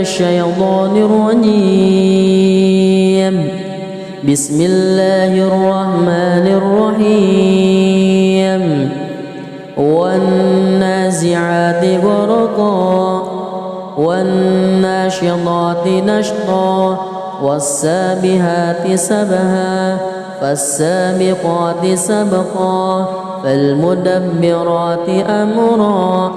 الشيطان الرجيم. بسم الله الرحمن الرحيم. والنازعات غرقا والناشطات نشطا والسابحات سبها فالسابقات سبقا فالمدبرات أمرا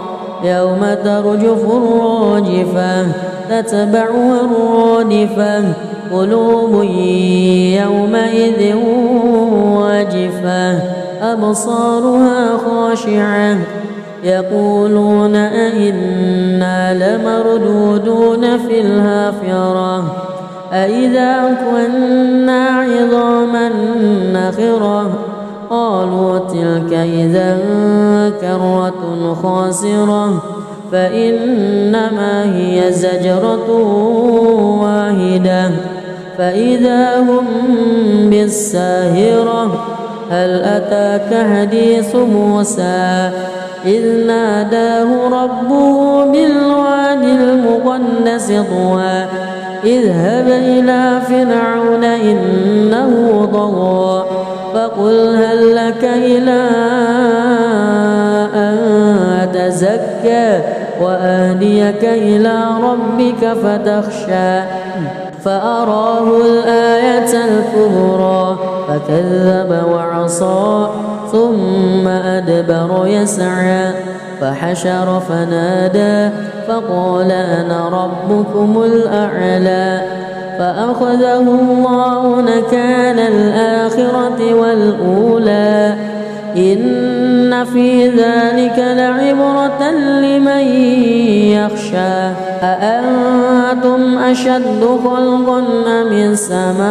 يوم ترجف الراجفة تتبعها الرادفة قلوب يومئذ واجفة أبصارها خاشعة يقولون أئنا لمردودون في الحافرة أئذا كنا عظاما نخرة قالوا تلك إذا كرة خاسرة فإنما هي زجرة واحدة فإذا هم بالساهرة هل أتاك حديث موسى إذ ناداه ربه بالواد المقدس طوى اذهب إلى فرعون إنه طغى فقل هل لك إلى أن تزكى وأهديك إلى ربك فتخشى فأراه الآية الكبرى فكذب وعصى ثم أدبر يسعى فحشر فنادى فقال أنا ربكم الأعلى فأخذه الله نكال الآخرة والأولى إن في ذلك لعبرة لمن يخشى أأنتم أشد خلقا أم السماء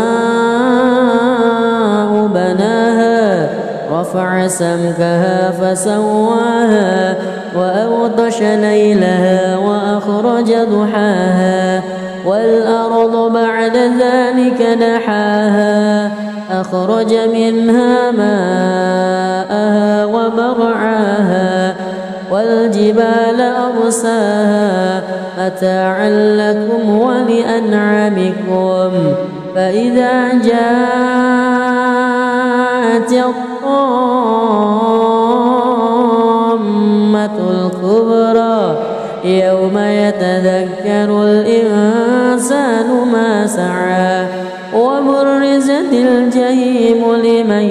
بناها رفع سمكها فسواها وأغطش ليلها وأخرج ضحاها والأرض بعد ذلك دحاها أخرج منها ماءها ومرعاها والجبال أرساها متاعا لكم ولأنعامكم فإذا جاءت الطامة الكبرى يوم يتذكر الإنسان ما سعى وبرزت الجحيم لمن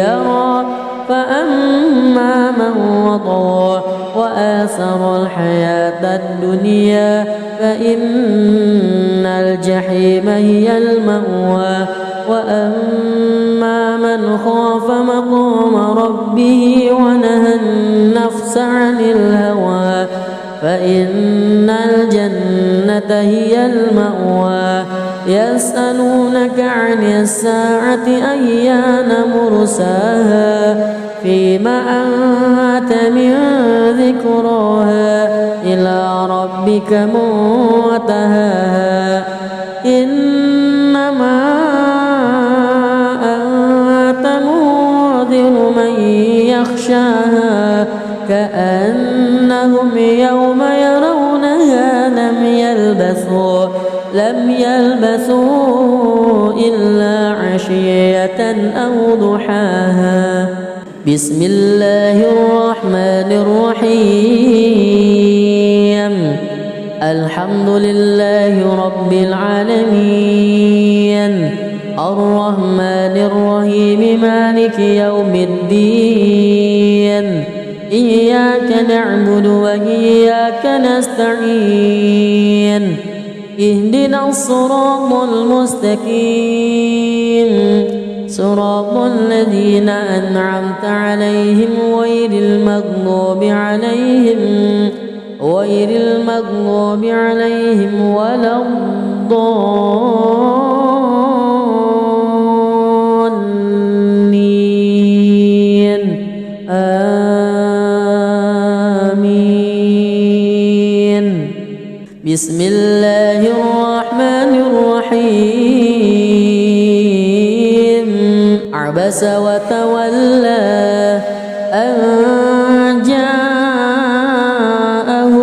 يرى فأما من وطغى وآثر الحياة الدنيا فإن الجحيم هي المأوى وأما من خاف مقام ربه ونهى النفس عن الهوى فإن الجنة هي المأوى يسألونك عن الساعة أيان مرساها فيما أنت من ذكراها إلى ربك منتهاها إنما أنت منذر من يخشاها كأنهم يوم يرونها لم يلبثوا إلا عشية أو ضحاها. بسم الله الرحمن الرحيم. الحمد لله رب العالمين الرحمن الرحيم مالك يوم الدين إياك نعبد وإياك نستعين اهدنا الصراط المستقيم صراط الذين أنعمت عليهم غير المغضوب عليهم ولا الضالين آمين. بسم الله الرحمن الرحيم. عبس وتولى أن جاءه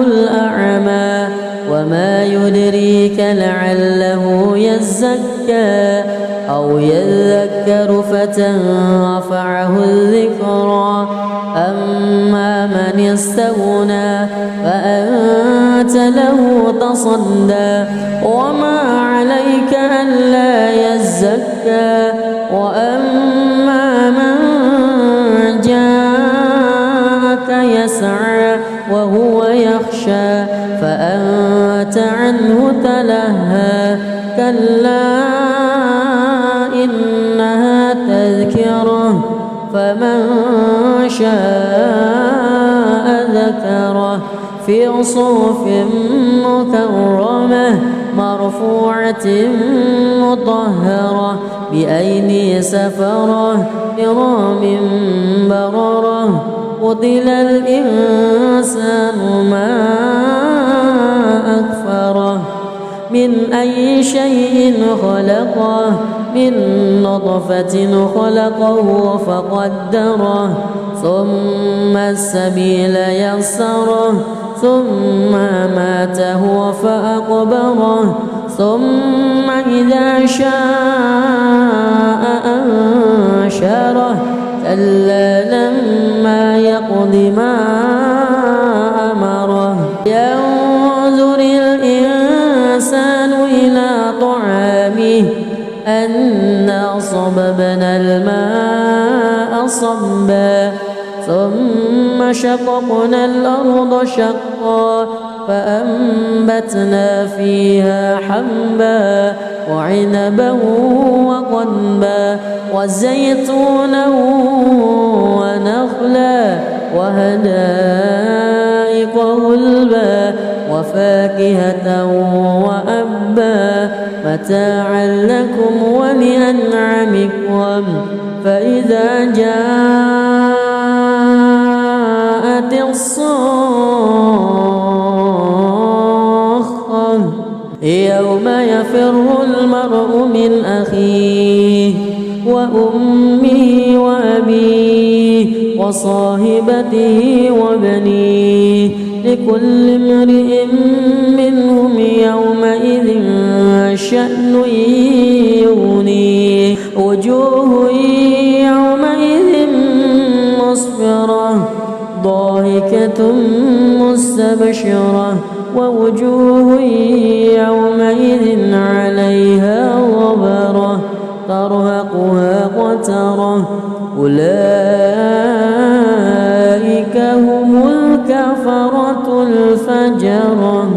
الأعمى وما يدريك لعله يزكى أو يذكر فتنفعه الذكرى أما من استغنى فأنت له تصدى وما عليك ألا يزكى وأما من جاءك يسعى وهو يخشى فأنت عنه تلهى كلا إنها تذكرة فمن شاء ذكره في صحف مكرمة مرفوعة مطهرة بأيدي سفرة كرام بررة قتل الإنسان ما أكفره من أي شيء خلقه من نطفة خلقه فقدره ثم السبيل يسره ثم أماته فأقبره ثم إذا شاء أنشره كلا لما يقض ما أمره ينظر الإنسان إلى طعامه أنا صببنا الماء صبا ثم شققنا الأرض شقا فأنبتنا فيها حبا وعنبا وقضبا وزيتونا ونخلا وحدائق غلبا وفاكهة وأبا متاعا لكم ولأنعامكم فإذا جاءت الصاخة يوم يفر المرء من أخيه وأمه وأبيه وصاحبته وبنيه لكل امرئ منهم يومئذ شأن يغنيه وجوه يومئذ مسفرة ضاحكة مستبشرة ووجوه يومئذ عليها غبرة ترهقها قترة أولئك هم الكفرة الفجرة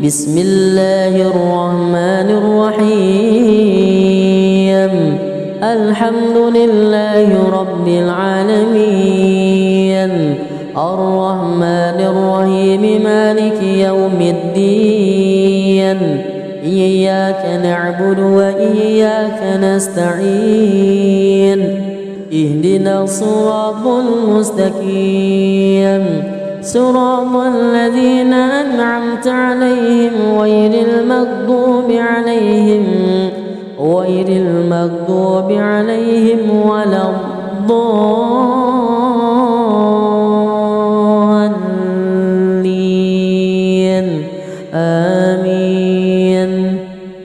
بسم الله الرحمن الرحيم الحمد لله رب العالمين الرحمن الرحيم مالك يوم الدين إياك نعبد وإياك نستعين اهدنا الصراط المستقيم صراط الذين أنعمت عليهم غير المغضوب عليهم ولا الضالين آمين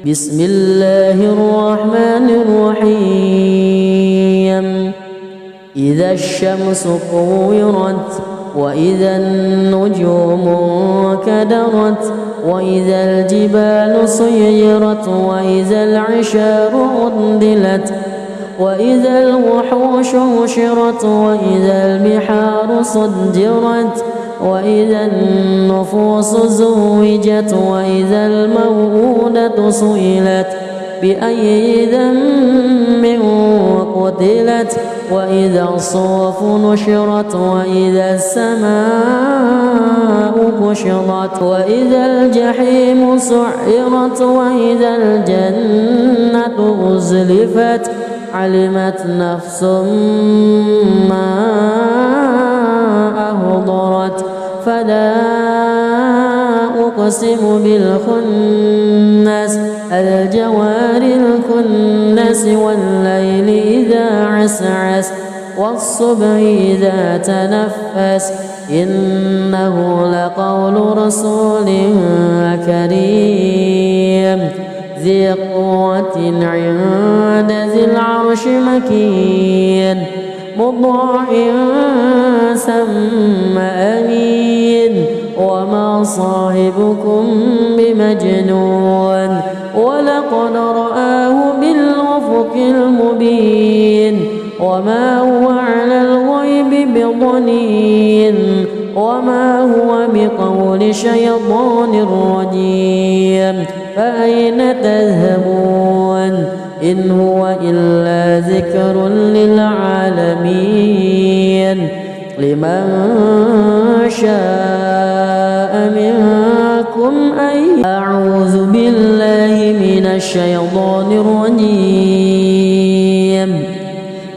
بسم الله الرحمن الرحيم إذا الشمس كورت وإذا النجوم انكدرت وإذا الجبال سيرت وإذا العشار عطلت وإذا الوحوش حشرت وإذا البحار سجرت وإذا النفوس زوجت وإذا الموءودة سئلت بأي ذنب قتلت وإذا الصحف نشرت وإذا السماء كشطت وإذا الجحيم سعرت وإذا الجنة أزلفت علمت نفس ما أهضرت فلا أقسم بالخنس الجوار الكنس والليل إذا عسعس والصبح إذا تنفس إنه لقول رسول كريم ذي قوة عند ذي العرش مكين مطاع ثم أمين وما صاحبكم بمجنون ولقد رآه بالأفق المبين وما هو على الغيب بضنين وما هو بقول شيطان رجيم فأين تذهبون إن هو إلا ذكر للعالمين لمن شاء منكم أن أعوذ بالله من الشيطان الرجيم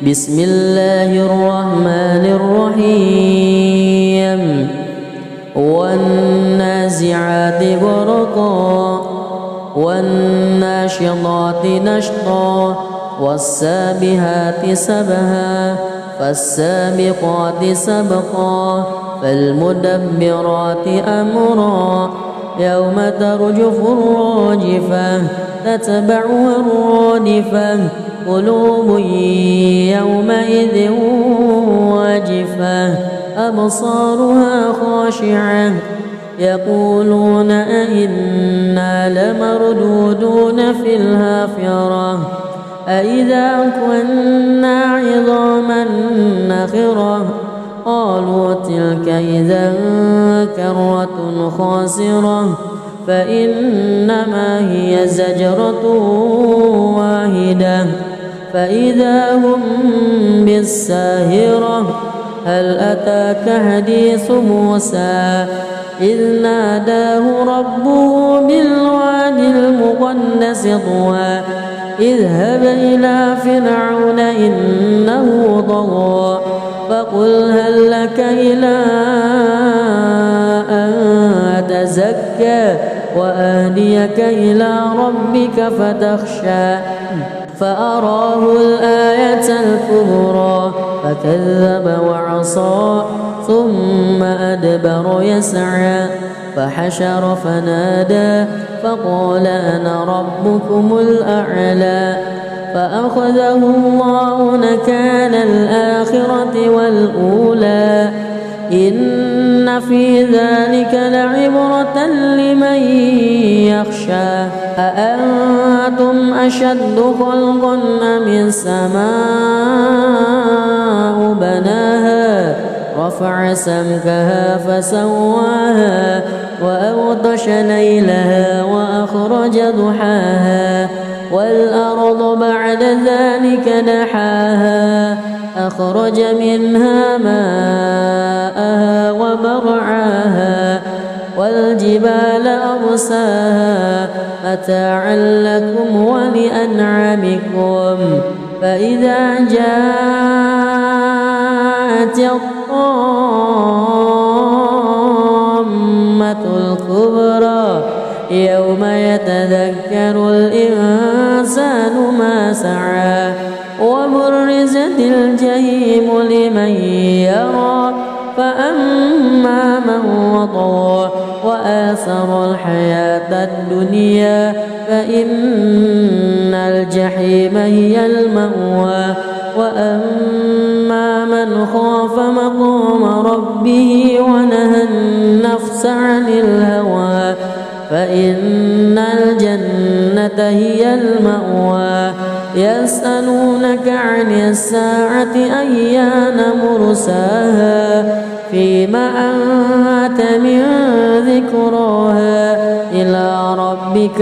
بسم الله الرحمن الرحيم والنازعات غرقا والناشطات نشطا والسابحات سبها فالسابقات سبقا فالمدبرات أمرا يوم ترجف الراجفة تتبعها الرادفة قلوب يومئذ واجفة أبصارها خاشعة يقولون أئنا لمردودون في الحافرة أئذا كنا عظاما نخرة قالوا تلك إذا كرة خاسرة فإنما هي زجرة واحدة فإذا هم بالساهرة هل أتاك حديث موسى إذ ناداه ربه بالوادي المقدس طوى اذهب إلى فرعون إنه طغى فقل هل لك إلى أن تزكى وأهديك إلى ربك فتخشى فأراه الآية الكبرى فكذب وعصى ثم أدبر يسعى فحشر فنادى فقال أنا ربكم الأعلى فأخذه الله نكال الآخرة والأولى إن في ذلك لعبرة لمن يخشى أأنتم أشد خلقا أم السماء بناها رفع سمكها فسواها وأغطش ليلها وأخرج ضحاها والأرض بعد ذلك دحاها أخرج منها ماءها ومرعاها والجبال أرساها متاعا لكم ولأنعامكم فإذا جاءت الطامة الكبرى يوم يتذكر الإنسان ما سعى وبرزت الجحيم لمن يرى فأما من وطغى وآثر الحياة الدنيا فإن الجحيم هي المأوى وأما من خاف مقام ربه ونهى النفس عن الهوى فإن الجنة هي المأوى يسألونك عن الساعة أيان مرساها فيما أنت من ذكراها إلى ربك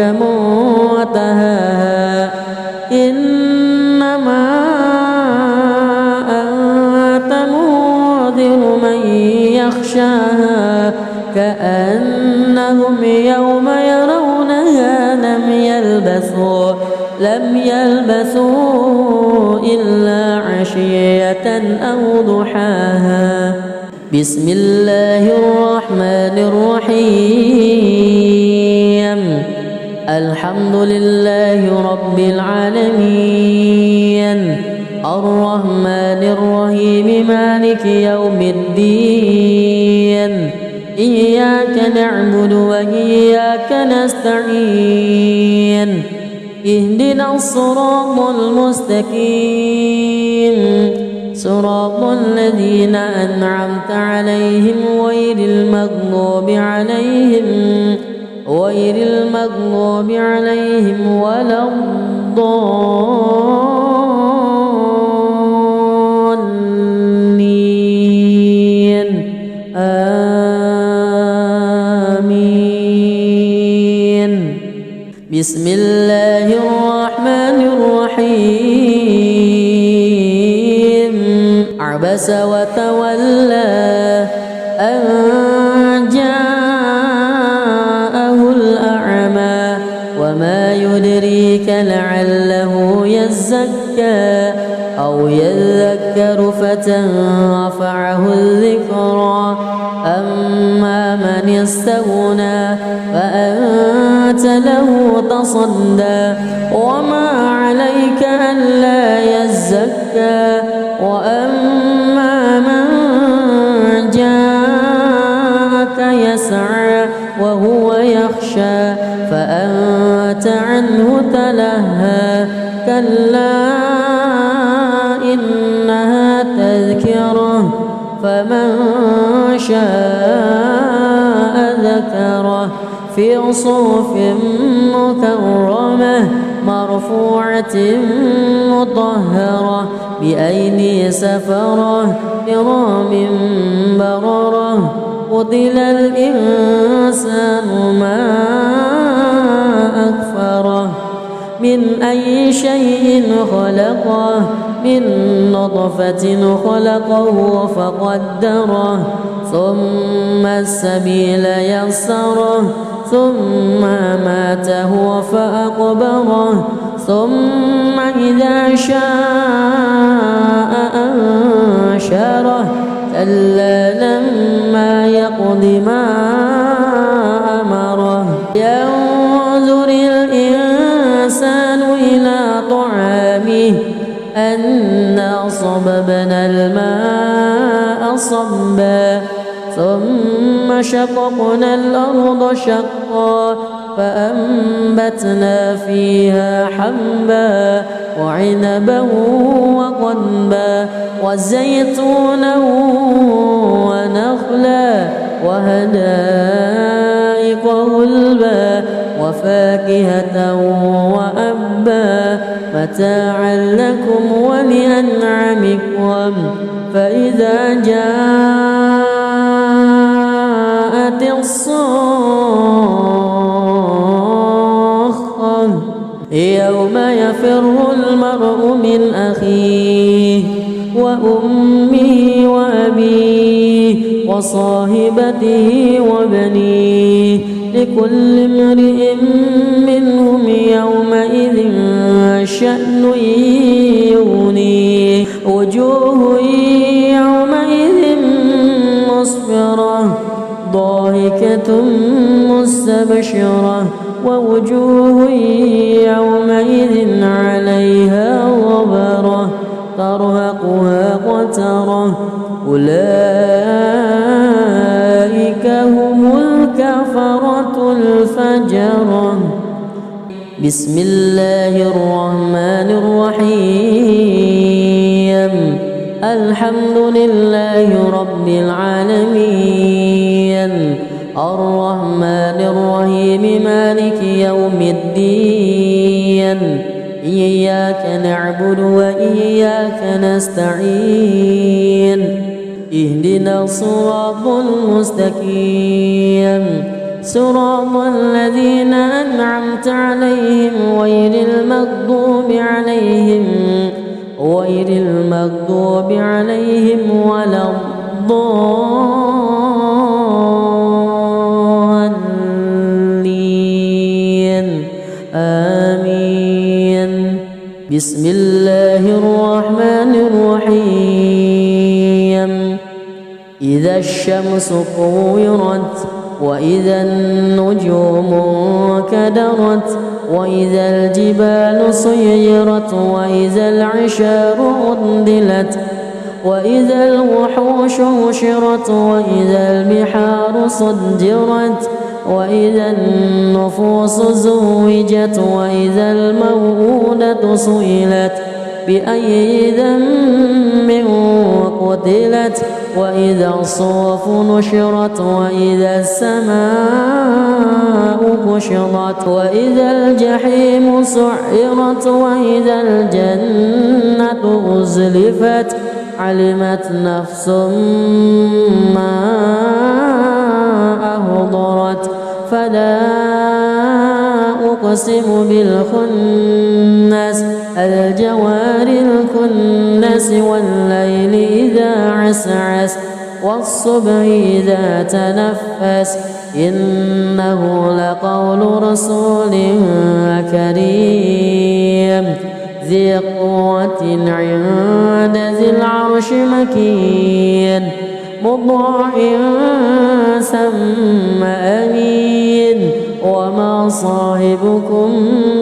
منتهاها إنما أنت منذر من يخشاها كأنهم يوم يرونها لم يلبثوا إلا عشية أو ضحاها بسم الله الرحمن الرحيم الحمد لله رب العالمين الرحمن الرحيم مالك يوم الدين إياك نعبد وإياك نستعين اهدنا الصراط المستقيم صراط الذين أنعمت عليهم غير المغضوب عليهم ولا الضالين آمين. بسم الله الرحمن الرحيم عبس وتولى أن جاءه الأعمى وما يدريك لعله يزكى أو يذكر فتنفعه الذكرى أما من استغنى فأنت له تصدى وما عليك ألا يزكى وأما من جاءك يسعى وهو يخشى فأنت عنه تلهى كلا إنها تذكرة فمن شاء ذكره في صحف مكرمة مرفوعة مطهرة بأيدي سفرة كرام بررة قتل الإنسان ما أكفره من أي شيء خلقه من نطفة خلقه فقدره ثم السبيل يسره ثم ماته فأقبره ثم إذا شاء أنشره كلا لما يقض ما أمره ينظر الإنسان إلى طعامه أنا صببنا الماء صبا ثم شققنا الأرض شقا فأنبتنا فيها حبا وعنبا وقضبا وزيتونا ونخلا وحدائق غلبا وفاكهة وأبا متاعا لكم ولأنعامكم فإذا جاءت الصاخة يوم يفر المرء من أخيه وأمه وأبيه وصاحبته وبنيه لكل امرئ منهم يومئذ شأن يغنيه وجوه يومئذ مسفرة ضاحكة مستبشرة ووجوه يومئذ عليها غبرة ترهقها قترة أولئك هم الكفرة الفجرة. بسم الله الرحمن الرحيم الحمد لله رب العالمين الرحمن الرحيم مالك يوم الدين إياك نعبد وإياك نستعين اهدنا الصراط المستقيم صراط الذين أنعمت عليهم غير المغضوب عليهم ولا الضالين آمين. بسم الله الرحمن الرحيم إذا الشمس كورت وإذا النجوم انكدرت وإذا الجبال سيرت وإذا العشار عطلت وإذا الوحوش حشرت وإذا البحار سجرت وإذا النفوس زوجت وإذا الموءودة سئلت بأي ذنب قتلت وإذا الصحف نشرت وإذا السماء كشطت وإذا الجحيم سعرت وإذا الجنة أزلفت علمت نفس ما أحضرت فلا أقسم بالخنس الجوار الكنس والليل إذا عسعس والصبح إذا تنفس إنه لقول رسول كريم ذي قوة عند ذي العرش مكين مطاع ثم أمين وما صاحبكم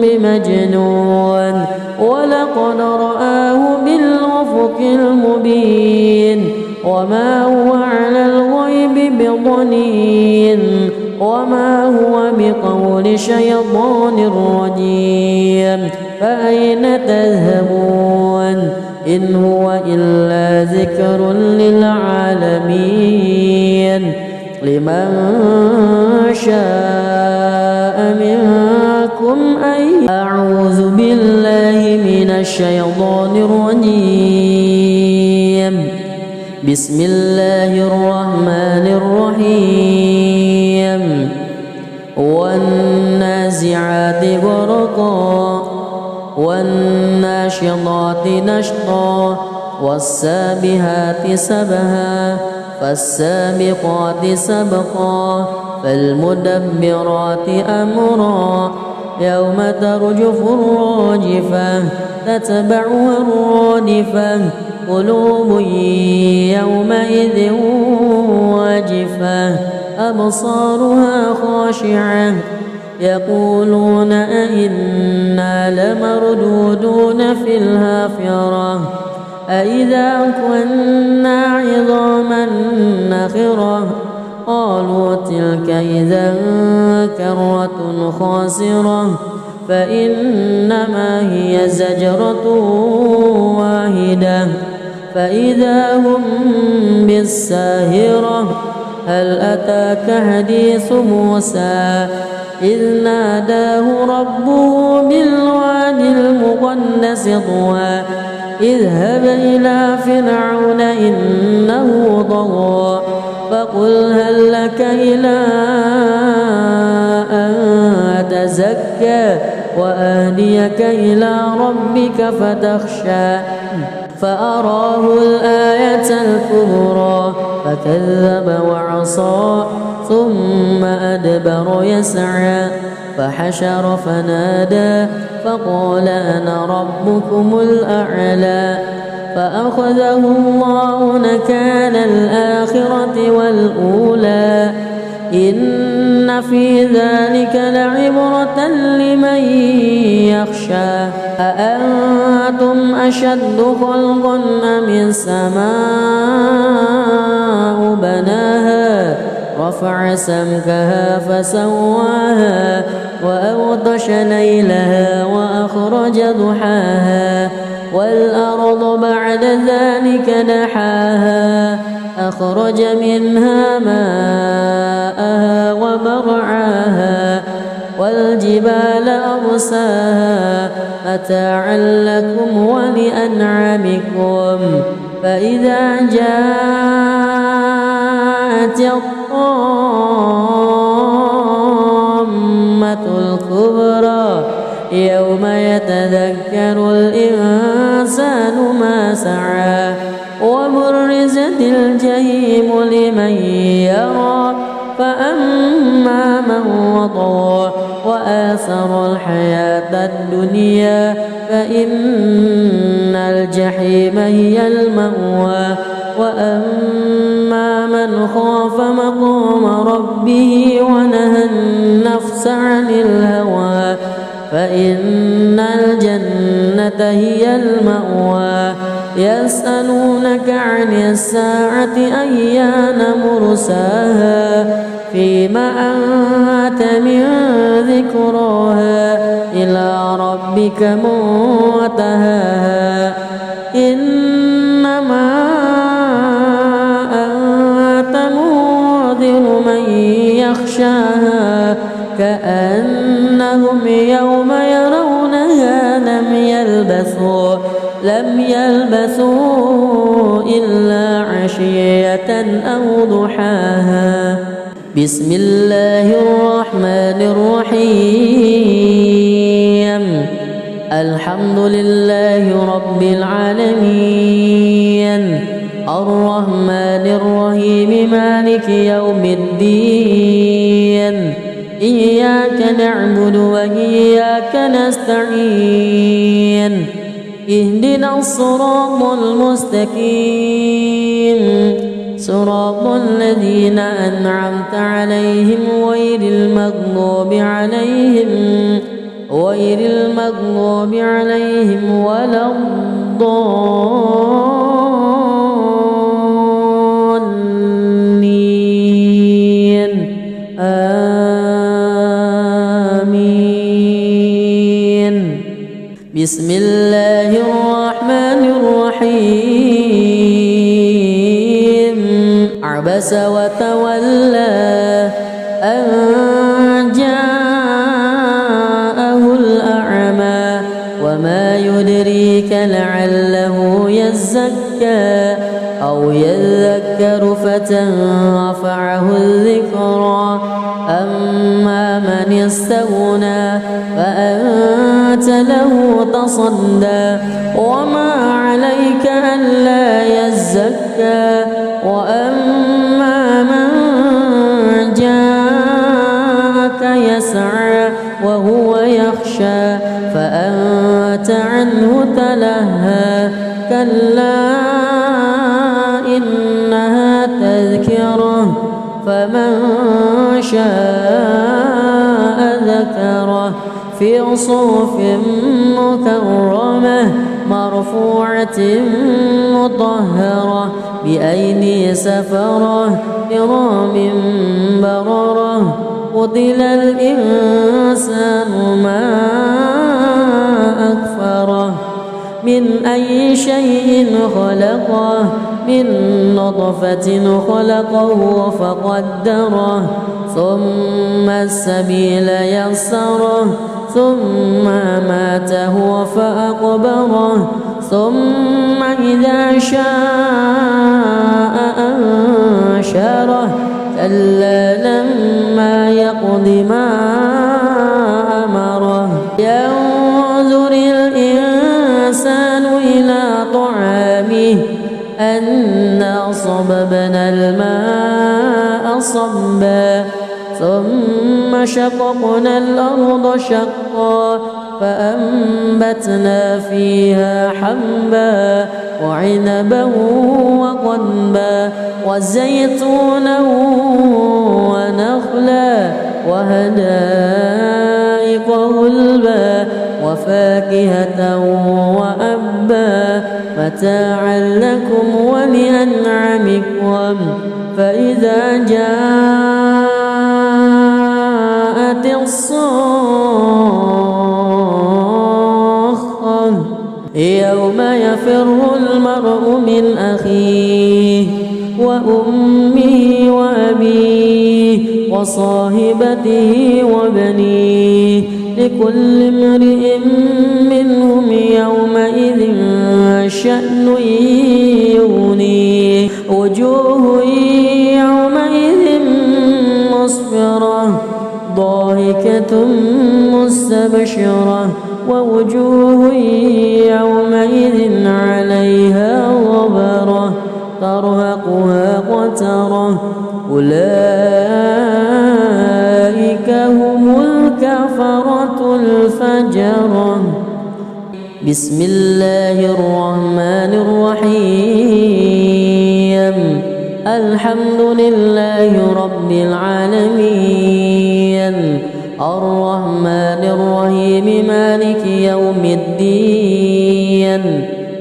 بمجنون ولقد رآه بالأفق المبين وما هو على الغيب بضنين وما هو بقول شيطان رجيم فأين تذهبون إن هو إلا ذكر للعالمين لمن شاء منكم أن أعوذ بالله من الشيطان الرجيم بسم الله الرحمن الرحيم والنازعات غرقا والناشطات نشطا والسابحات سبها فالسابقات سبقا فالمدبرات أمرا يوم ترجف الراجفة تتبعها الرادفة قلوب يومئذ واجفة أبصارها خاشعة يقولون أئنا لمردودون في الحافرة أئذا كنا عظاما نخرة قالوا تلك إذا كرة خاسرة فإنما هي زجرة واحدة فإذا هم بالساهرة هل أتاك حديث موسى إذ ناداه ربه بالواد المقدس طوى اذهب إلى فرعون إنه طغى فقل هل لك إلى أن تزكى وأهديك إلى ربك فتخشى فأراه الآية الكبرى فكذب وعصى ثم أدبر يسعى فحشر فنادى فقال أنا ربكم الأعلى فأخذه الله نكال الآخرة والأولى إن في ذلك لعبرة لمن يخشى أأنتم أشد خلقا أم السماء بناها رفع سمكها فسواها وأغطش ليلها وأخرج ضحاها والأرض بعد ذلك دحاها أخرج منها ماءها ومرعاها والجبال أرساها متاعا لكم ولأنعامكم فإذا جاءت الطامة الكبرى يوم يتذكر الإنسان ما سعى وبرزت الجحيم لمن يرى فأما من وطغى وآثر الحياة الدنيا فإن الجحيم هي المأوى وأما من خاف مقام ربه ونهى النفس عن الهوى فإن الجنة هي المأوى يسألونك عن الساعة أيان مرساها فيما أنت من ذكراها إلى ربك منتهاها إنما أنت منذر من يخشاها كأنهم يوم يرونها لم يلبثوا إلا عشية أو ضحاها. بسم الله الرحمن الرحيم. الحمد لله رب العالمين الرحمن الرحيم مالك يوم الدين إياك نعبد وإياك نستعين اهدنا الصراط المستقيم صراط الذين أنعمت عليهم غير المغضوب عليهم ولا الضالين آمين. بسم الله الرحمن الرحيم. عبس وتولى أن جاءه الأعمى وما يدريك لعله يزكى أو يذكر فتنفعه الذكرى أما من استغنى فأنت له تصدى وما عليك ألا يزكى وأما من جاءك يسعى وهو يخشى فأنت عنه تلهى كلا إنها تذكرة فمن شاء ذكره في صحف مكرمة مرفوعة مطهرة بأيدي سفرة كرام بررة. قتل الإنسان ما أكفره من أي شيء خلقه من نطفة خلقه فقدره ثم السبيل يسره ثم ماته فأقبره ثم إذا شاء أنشره كلا لما يقض ما أمره. ينظر الإنسان إلى طعامه أنا صببنا الماء صبا ثم شققنا الأرض شقا فأنبتنا فيها حبا وعنبا وقضبا وزيتونا ونخلا وحدائق غلبا وفاكهة وأبا متاعا لكم ولأنعامكم. فإذا جاءت الصاخة يوم يفر المرء من أخيه وأمه وأبيه وصاحبته وبنيه لكل امرئ منهم يومئذ شأن يغنيه. وجوه يومئذ مسفرة ضاحكة مستبشرة ووجوه يومئذ عليها غبرة ترهقها قترة أولئك هم الكفرة الفجرة. بسم الله الرحمن الرحيم. الحمد لله رب العالمين الرحمن الرحيم مالك يوم الدين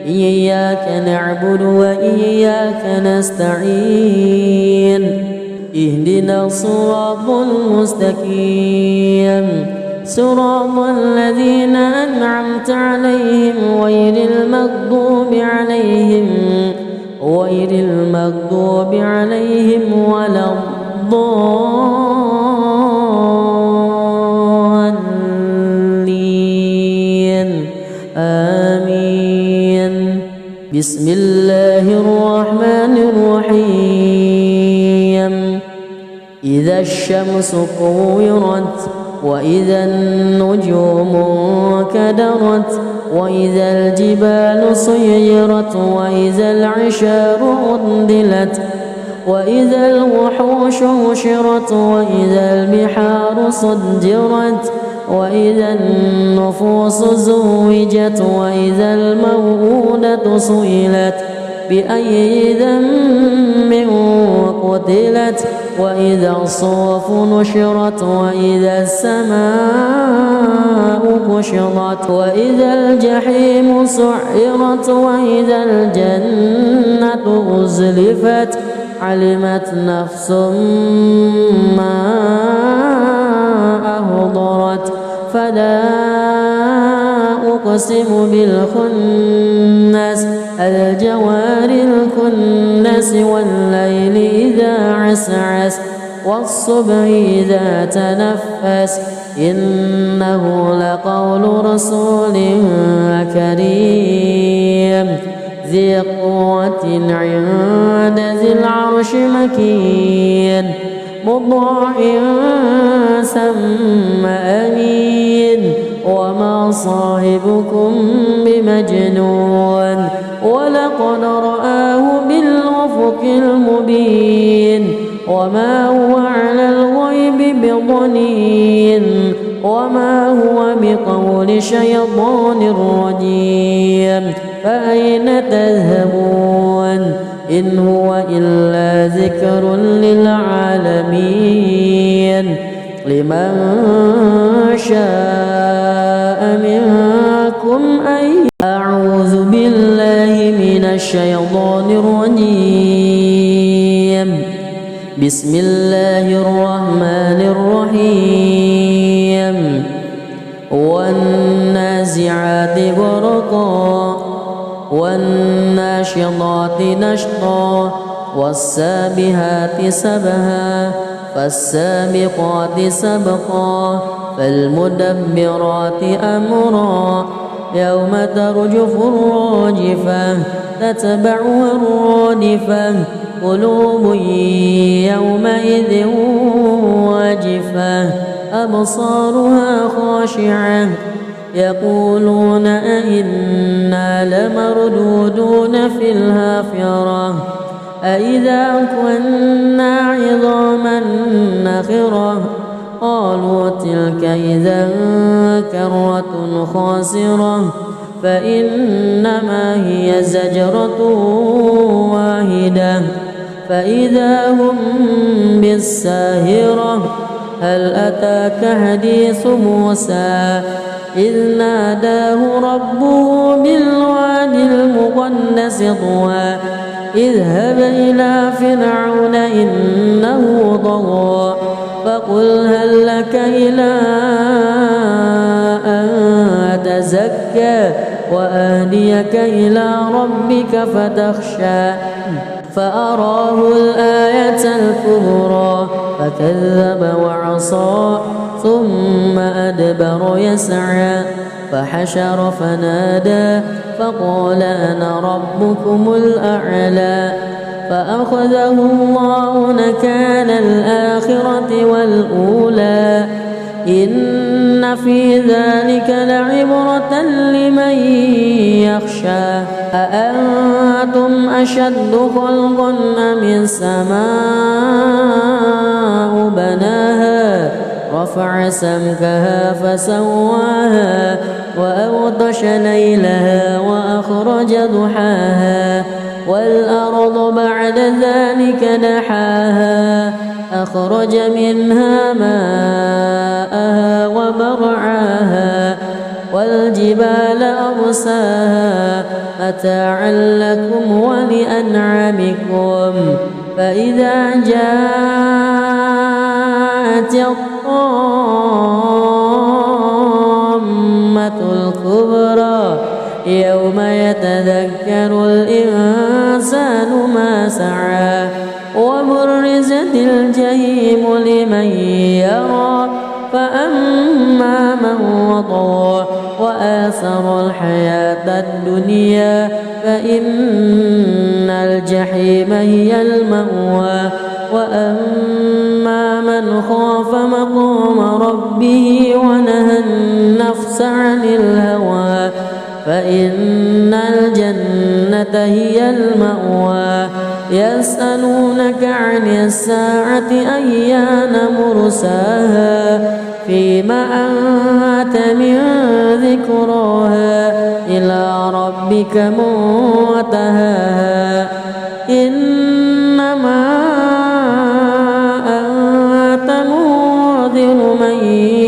إياك نعبد وإياك نستعين اهدنا الصراط المستقيم صراط الذين أنعمت عليهم غير المغضوب عليهم ولا الضالين آمين. بسم الله الرحمن الرحيم إذا الشمس كورت وإذا النجوم انكدرت وإذا الجبال سيرت وإذا العشار عطلت وإذا الوحوش حشرت وإذا البحار سجرت وإذا النفوس زوجت وإذا الموءودة سئلت بأي ذنب قتلت وإذا الصحف نشرت وإذا السماء كشطت وإذا الجحيم سعرت وإذا الجنة أزلفت علمت نفس ما أهضرت فلا أقسم بالخنس الجوار الكنس والليل إذا عسعس والصبح إذا تنفس إنه لقول رسول كريم ذي قوة عند ذي العرش مكين مطاع ثم أمين وما صاحبكم بمجنون ولقد رآه بالأفق المبين وما هو على الغيب بضنين وما هو بقول شيطان رجيم فأين تذهبون إن هو إلا ذكر للعالمين لمن شاء منكم أن أعوذ بالله من الشيطان الرجيم بسم الله الرحمن الرحيم والنازعات غرقا والناشطات نشطا والسابحات سبها فالسابقات سبقا فالمدبرات أمرا يوم ترجف الراجفة تتبعها الرادفة قلوب يومئذ واجفة أبصارها خاشعة يقولون أئنا لمردودون في الحافرة أئذا كنا عظاما نخرة قالوا تلك إذا كرة خاسرة فإنما هي زجرة واحدة فإذا هم بالساهرة هل أتاك حديث موسى إذ ناداه ربه بالواد المقدس طوى اذهب إلى فرعون إنه طغى فقل هل لك إلى أن تزكى وأهديك إلى ربك فتخشى فأراه الآية الكبرى فكذب وعصى ثم أدبر يسعى فحشر فنادى فقال أنا ربكم الأعلى فأخذه الله نكال الآخرة والأولى إن في ذلك لعبرة لمن يخشى أأنتم أشد خلقا أم السماء بناها رفع سمكها فسواها وأغطش ليلها وأخرج ضحاها والأرض بعد ذلك دحاها أخرج منها ماءها ومرعاها والجبال أرساها متاعا لكم ولأنعامكم فإذا جاءت الطامة الكبرى يوم يتذكر الإنسان ما سعى وبرزت الجحيم لمن يرى فأما من وطغى وآثر الحياة الدنيا فإن الجحيم هي المأوى وأما من خاف مقام ربه ونهى النفس عن الهوى فإن الجنة هي المأوى يسألونك عن الساعة أيان مرساها فيما أنت من ذكراها إلى ربك منتهاها إنما أنت منذر من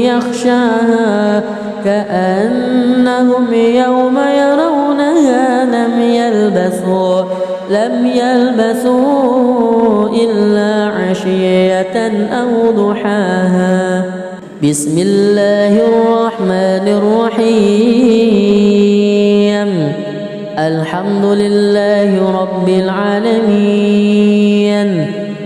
يخشاها كأنهم يوم يرونها لم يلبثوا إلا عشية أو ضحاها بسم الله الرحمن الرحيم الحمد لله رب العالمين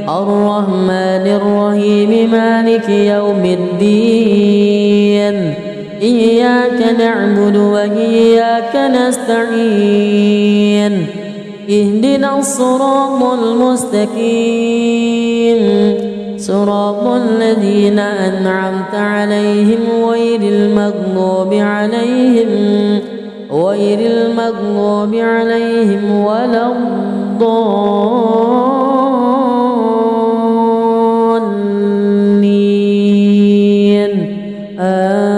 الرحمن الرحيم مالك يوم الدين إياك نعبد وإياك نستعين اهدنا الصراط المستقيم صراط الذين أنعمت عليهم غير المغضوب عليهم ولا الضالين آمين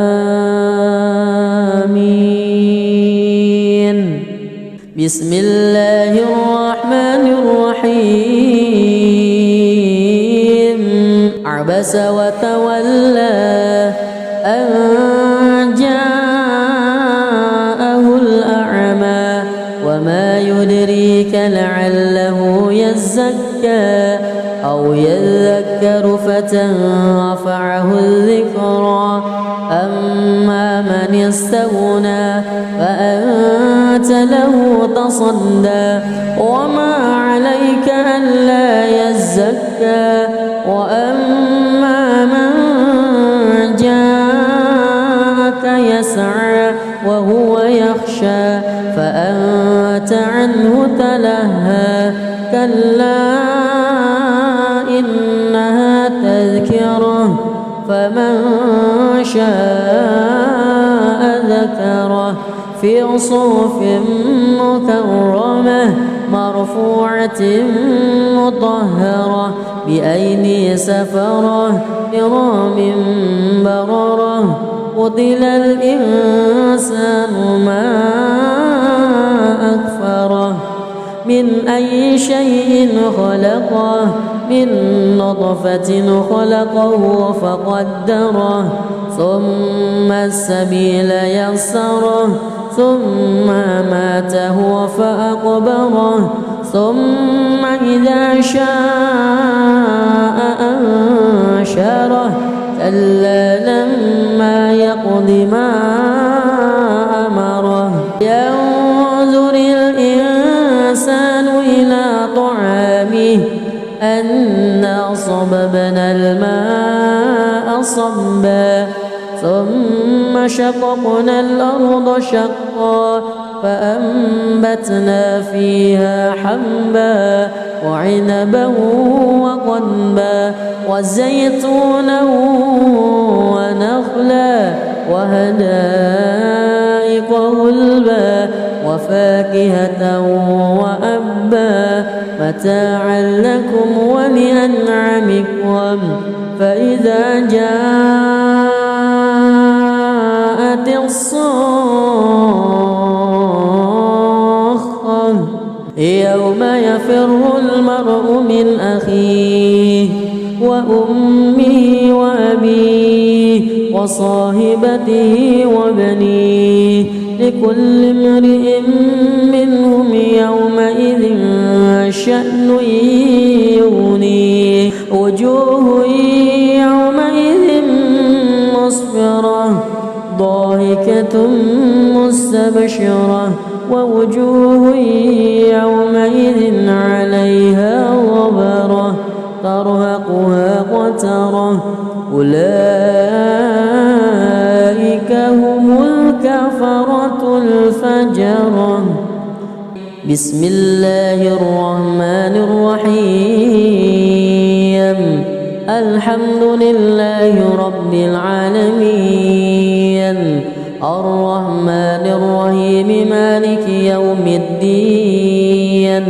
بسم الله الرحمن الرحيم عبس وتولى أن جاءه الأعمى وما يدريك لعله يزكى أو يذكر فتنفعه الذكرى أما من استغنى فأنت له تصدى وما عليك ألا يزكى وأما من جاءك يسعى وهو يخشى فأنت عنه تلهى كلا إنها تذكرة فمن شاء ذكره في صحف مكرمة مرفوعة مطهرة بأيدي سفرة كرام بررة قتل الإنسان ما أكفره من أي شيء خلقه من نطفة خلقه فقدره ثم السبيل يسره ثم ماته فأقبره ثم إذا شاء أنشره كلا لما يقض ما أمره ينظر الإنسان إلى طعامه أنا صببنا الماء صبا ثم شققنا الأرض شقا فأنبتنا فيها حبا وعنبا وقضبا وزيتونا ونخلا وحدائق غلبا وفاكهة وأبا متاعا لكم ولأنعامكم فإذا جاءت الصاخة يوم يفر المرء من أخيه وأمه وأبيه وصاحبته وبنيه لكل امرئ منهم يومئذ شأن يغنيه وجوه يومئذ مسفرة ضاحكة مستبشرة ووجوه يومئذ عليها غبرة ترهقها قترة أولئك هم الكفرة الفجرة. بسم الله الرحمن الرحيم الحمد لله رب العالمين الرحمن الرحيم مالك يوم الدين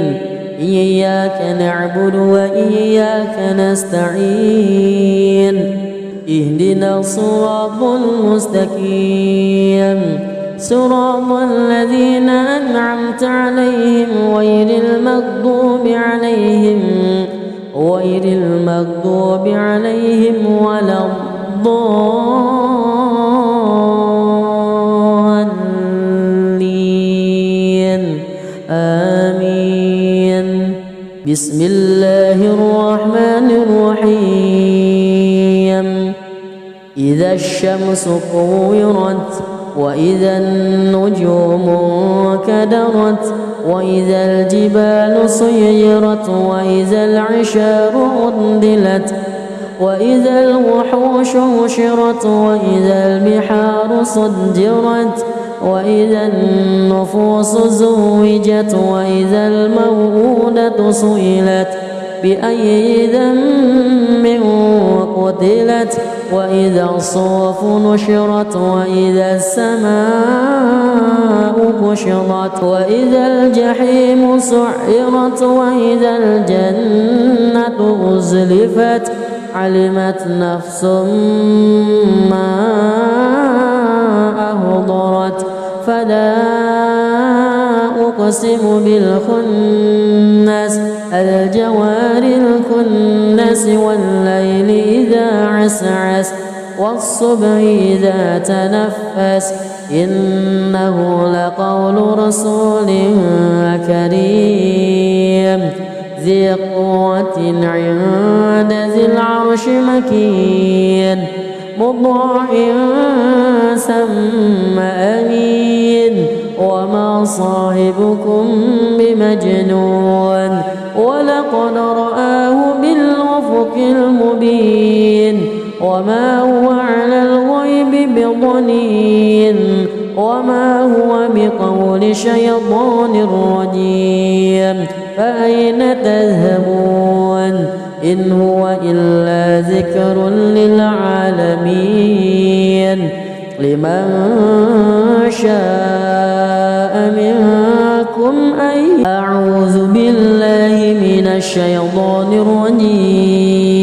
إياك نعبد وإياك نستعين اهدنا الصراط المستقيم صراط الذين أنعمت عليهم غير المغضوب عليهم ولا الضالين آمين. بسم الله الرحمن الرحيم إذا الشمس كورت وإذا النجوم انكدرت وإذا الجبال سيرت وإذا العشار عطلت وإذا الوحوش حشرت وإذا البحار سجرت وإذا النفوس زوجت وإذا الموءودة سئلت بأي ذنب قتلت وإذا الصحف نشرت وإذا السماء كشطت وإذا الجحيم سعرت وإذا الجنة أزلفت علمت نفس ما أحضرت فلا أقسم بالخنس الجوار الكنس والليل إذا عسعس والصبح إذا تنفس إنه لقول رسول كريم ذي قوة عند ذي العرش مكين مطاع ثم أمين وما صاحبكم بمجنون ولقد رآه بالأفق المبين وما هو على الغيب بضنين وما هو بقول شيطان رجيم فأين تذهبون إن هو إلا ذكر للعالمين لمن شاء منكم أن أعوذ بالله من الشيطان الرجيم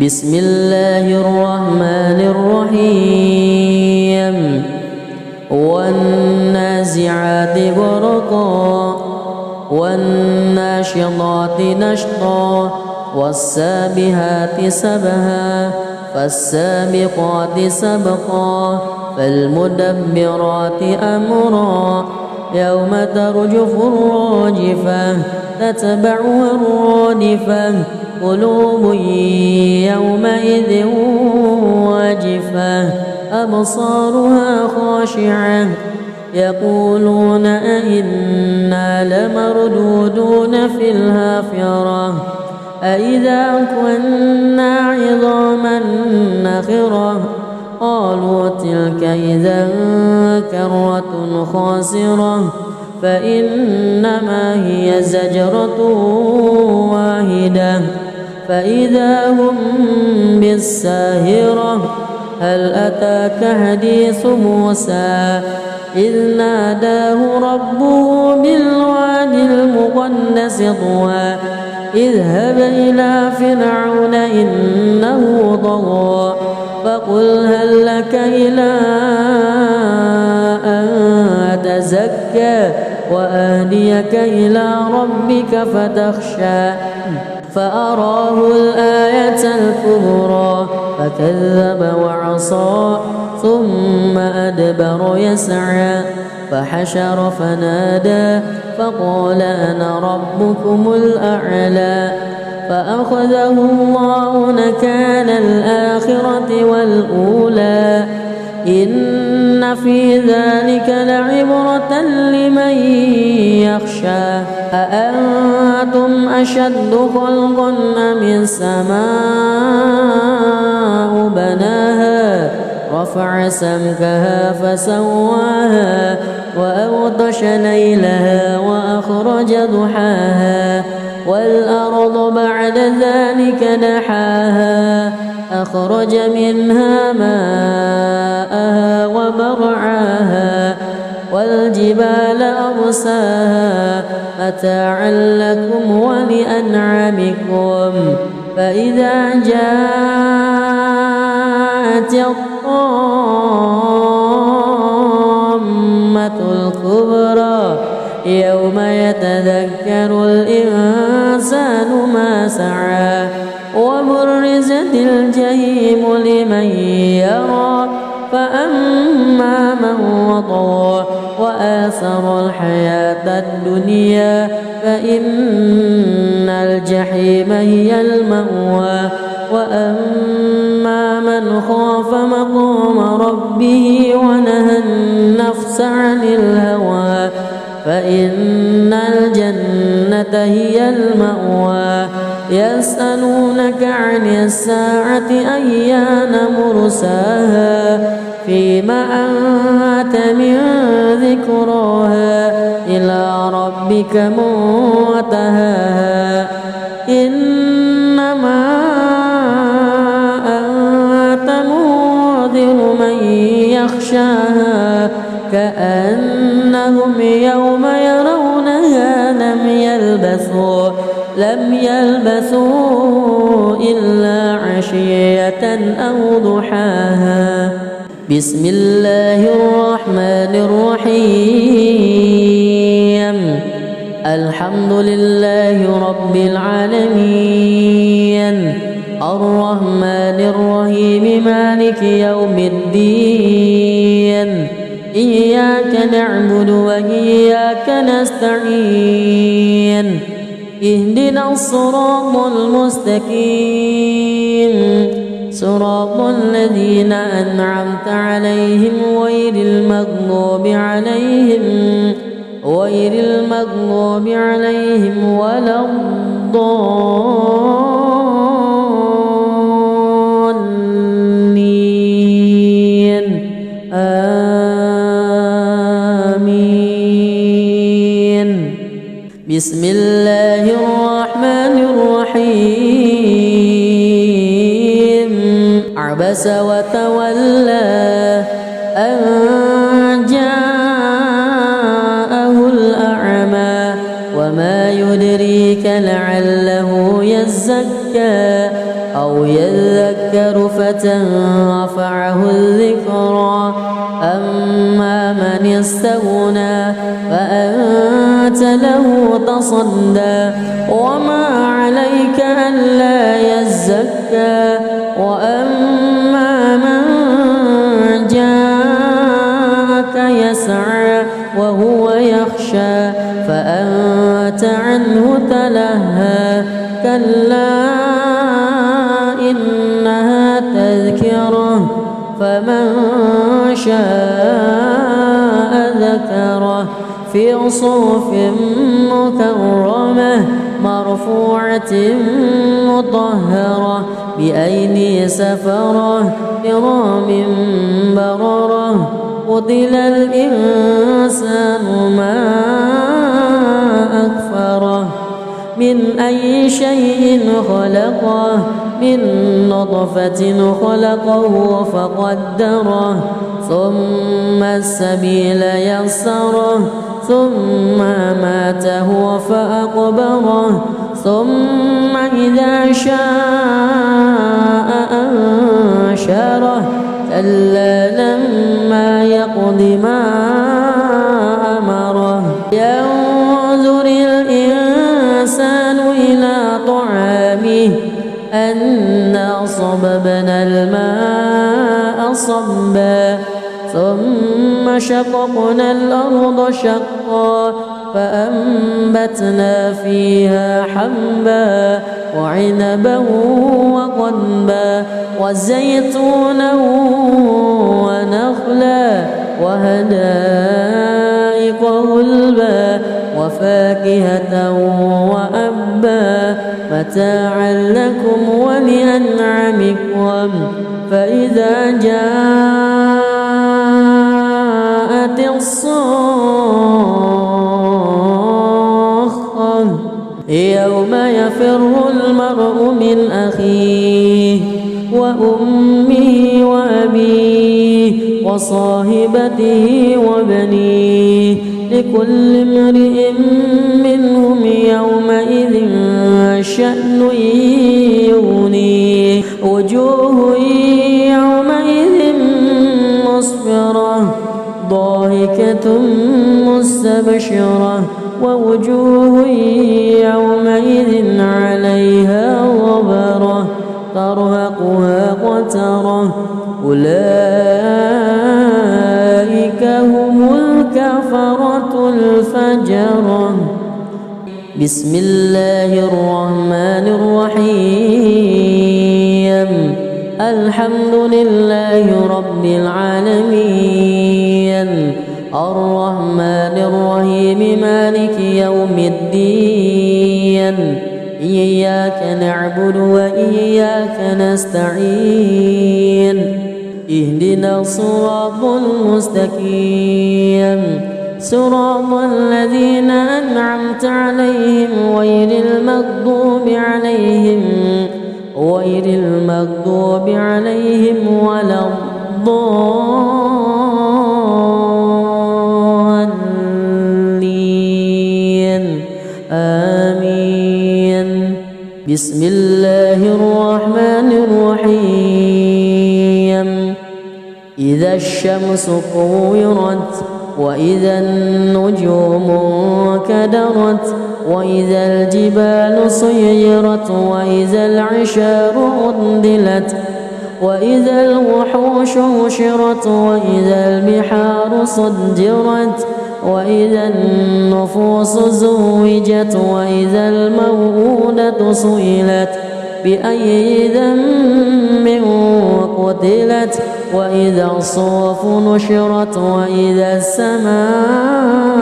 بسم الله الرحمن الرحيم والنازعات غرقا والناشطات نشطا والسابحات سبها فالسابقات سبقا فالمدبرات أمرا يوم ترجف الراجفة تتبعها الرادفة قلوب يومئذ واجفة أبصارها خاشعة يقولون أئنا لمردودون في الحافرة أئذا كنا عظاما نخرة قالوا تلك إذا كرة خاسرة فإنما هي زجرة واحدة فإذا هم بالساهرة هل أتاك حديث موسى إذ ناداه ربه بالوادي المقدس طوى اذهب إلى فرعون إنه طغى فقل هل لك إلى أن تزكى وأهديك إلى ربك فتخشى فأراه الآية الكبرى فكذب وعصى ثم أدبر يسعى فحشر فنادى فقال أنا ربكم الأعلى فأخذه الله نكال الآخرة والأولى إن في ذلك لعبرة لمن يخشى أأنتم أشد خلقا أم السماء بناها رفع سمكها فسواها وأغطش ليلها وأخرج ضحاها والأرض بعد ذلك دحاها أخرج منها ماءها ومرعاها والجبال أرساها متاعا لكم ولأنعامكم فإذا جاءت الطامة الكبرى يوم يتذكر الإنسان ما سعى وبرزت الجحيم لمن يرى فأما من وطغى وآثر الحياة الدنيا فإن الجحيم هي المأوى وأما من خاف مقام ربه ونهى النفس عن الهوى فإن الجنة هي المأوى يسألونك عن الساعة أيان مرساها فيما أنت من ذكراها إلى ربك منتهاها إنما أنت منذر من يخشاها كأنهم يوم يرونها لم يلبثوا إلا عشية أو ضحاها بسم الله الرحمن الرحيم الحمد لله رب العالمين الرحمن الرحيم مالك يوم الدين إياك نعبد وإياك نستعين اهدنا الصراط المستقيم صراط الذين أنعمت عليهم غير المغضوب عليهم ولا الضالين آمين بسم الله الرحمن الرحيم عبس وتولى أن جاءه الأعمى وما يدريك لعله يزكى أو يذكر فتنفعه الذكرى أما من استغنى فأنت له تصدى وما عليك ألا يزكى وأما من جاءك يسعى وهو يخشى فأنت عنه تلهى كلا إنها تذكرة فمن شاء ذكره في صحف مكرمة مرفوعة مطهرة بأيدي سفرة كرام بررة قتل الإنسان ما أكفره من أي شيء خلقه من نطفة خلقه فقدره ثم السبيل يسره ثم ماته فأقبره ثم إذا شاء أنشره كلا لما يقض ما أمره ينظر الإنسان إلى طعامه أنا صببنا فصببنا الماء صبا ثم شققنا الأرض شقا فأنبتنا فيها حبا وعنبا وقضبا وزيتونا ونخلا وحدائق غلبا وفاكهة وأبا متاعا لكم ولأنعامكم فإذا جاءت الصاخة يوم يفر المرء من أخيه وأمه وأبيه وصاحبته وبنيه لكل امرئ منهم يومئذ شأن يغنيه وجوه يومئذ مسفرة ضاحكة مستبشرة ووجوه يومئذ عليها غبرة ترهقها قترة أولئك هم الكفرة الفجرة. بسم الله الرحمن الرحيم الحمد لله رب العالمين الرحمن الرحيم مالك يوم الدين إياك نعبد وإياك نستعين اهدنا الصراط المستقيم صراط الذين أنعمت عليهم غير المغضوب عليهم ولا الضالين آمين. بسم الله الرحمن الرحيم إذا الشمس كورت وإذا النجوم انكدرت وإذا الجبال سيرت وإذا العشار عطلت وإذا الوحوش حشرت وإذا البحار سجرت وإذا النفوس زوجت وإذا الموءودة سئلت بأي ذنب قتلت وإذا الصحف نشرت وإذا السماء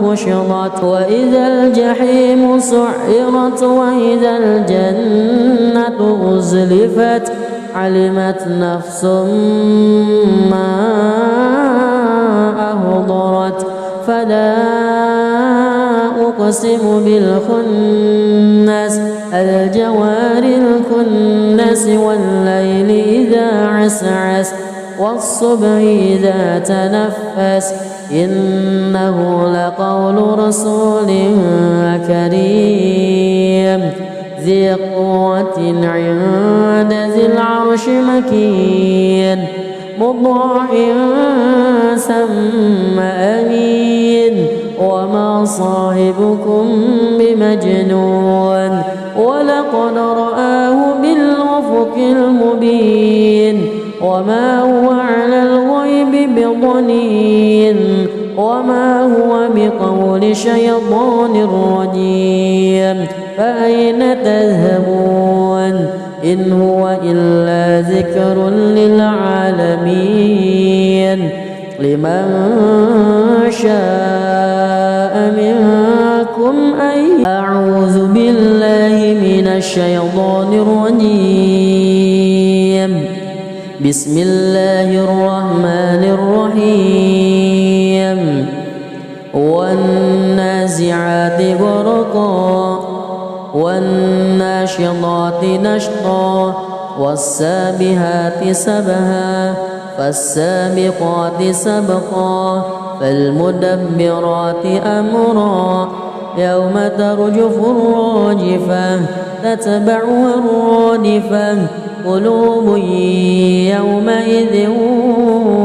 كشطت وإذا الجحيم سعرت وإذا الجنة أزلفت علمت نفس ما أهضرت فلا أقسم بالخنس الجوار الكنس والليل إذا عسعس والصبح إذا تنفس إنه لقول رسول كريم ذي قوة عند ذي العرش مكين مطاع ثم أمين وما صاحبكم بمجنون ولقد رآه بالأفق المبين وما هو على الغيب بضنين وما هو بقول شيطان رجيم فأين تذهبون إن هو إلا ذكر للعالمين لمن شاء منكم أن أعوذ بالله من الشيطان الرجيم بسم الله الرحمن الرحيم والنازعات غرقا والناشطات نشطا والسابحات سبها فالسابقات سبقا فالمدبرات أمرا يوم ترجف الراجفة تتبعها الرادفة قلوب يومئذ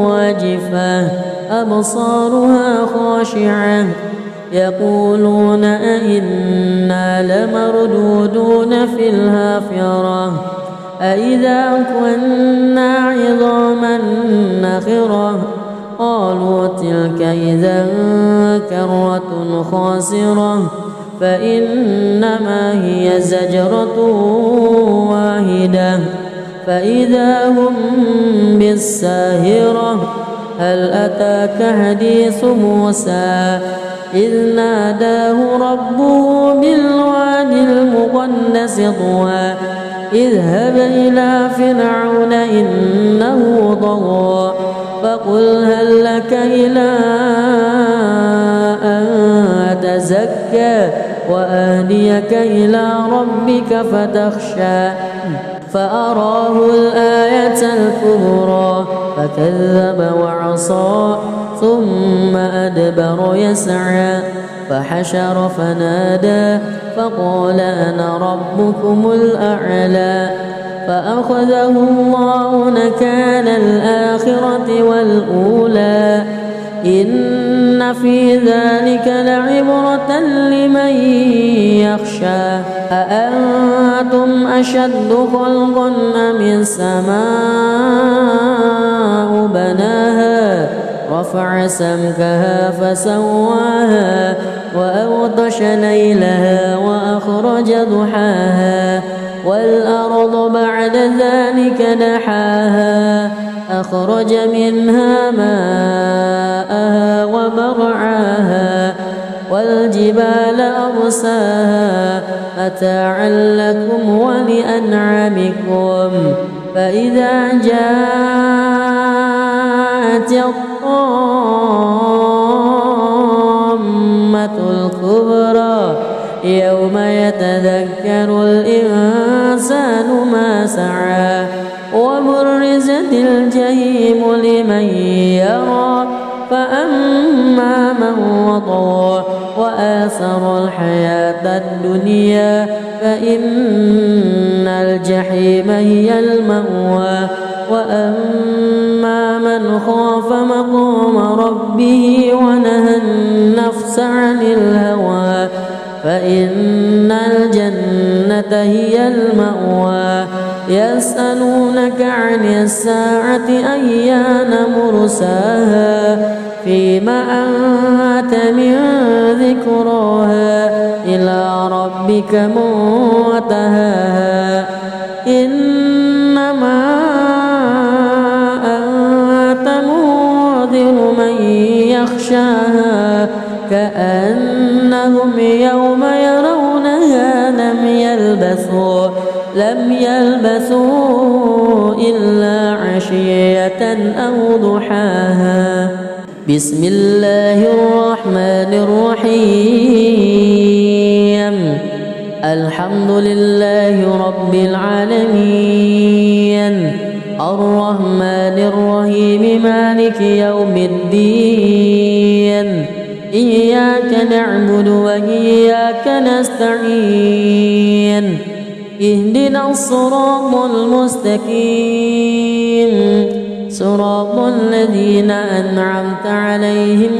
واجفة أبصارها خاشعة يقولون أئنا لمردودون في الحافرة أإذا كنا عظاما نخرة قالوا تلك إذا كرة خاسرة فإنما هي زجرة واحدة فإذا هم بالساهرة هل أتاك حديث موسى إذ ناداه ربه بالواد المقدس طوى اذهب إلى فرعون إنه طغى فقل هل لك إلى أن تزكى وأهديك إلى ربك فتخشى فأراه الآية الكبرى فكذب وعصى ثم أدبر يسعى فحشر فنادى فقال أنا ربكم الأعلى فأخذه الله نكال الآخرة والأولى إن في ذلك لعبرة لمن يخشى أأنتم أشد خلقا أم السماء بناها رفع سمكها فسواها وأغطش ليلها وأخرج ضحاها والأرض بعد ذلك دحاها أخرج منها ماءها ومرعاها والجبال أرساها متاعا لكم ولأنعامكم فإذا جاءت الطامة الكبرى يوم يتذكر الإنسان ما سعى وبرزت الجحيم لمن يرى فأما من وطغى وآثر الحياة الدنيا فإن الجحيم هي المأوى وأما من خاف مقام ربه ونهى النفس عن الهوى فإن الجنة هي المأوى يسألونك عن الساعة أيان مرساها فيما أنت من ذكراها إلى ربك منتهاها إنما أنت منذر من يخشاها كأنهم يوم يرونها لم يلبثوا إلا عشية أو ضحاها بسم الله الرحمن الرحيم الحمد لله رب العالمين الرحمن الرحيم مالك يوم الدين إياك نعبد وإياك نستعين اهدنا الصراط المستقيم صراط الذين أنعمت عليهم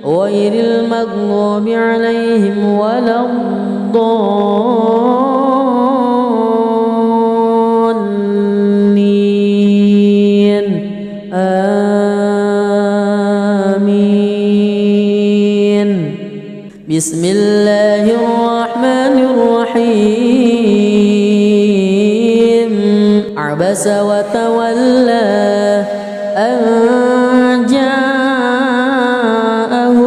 غير المغضوب عليهم ولا الضالين آمين بسم الله الرحمن الرحيم عبس وتولى أن جاءه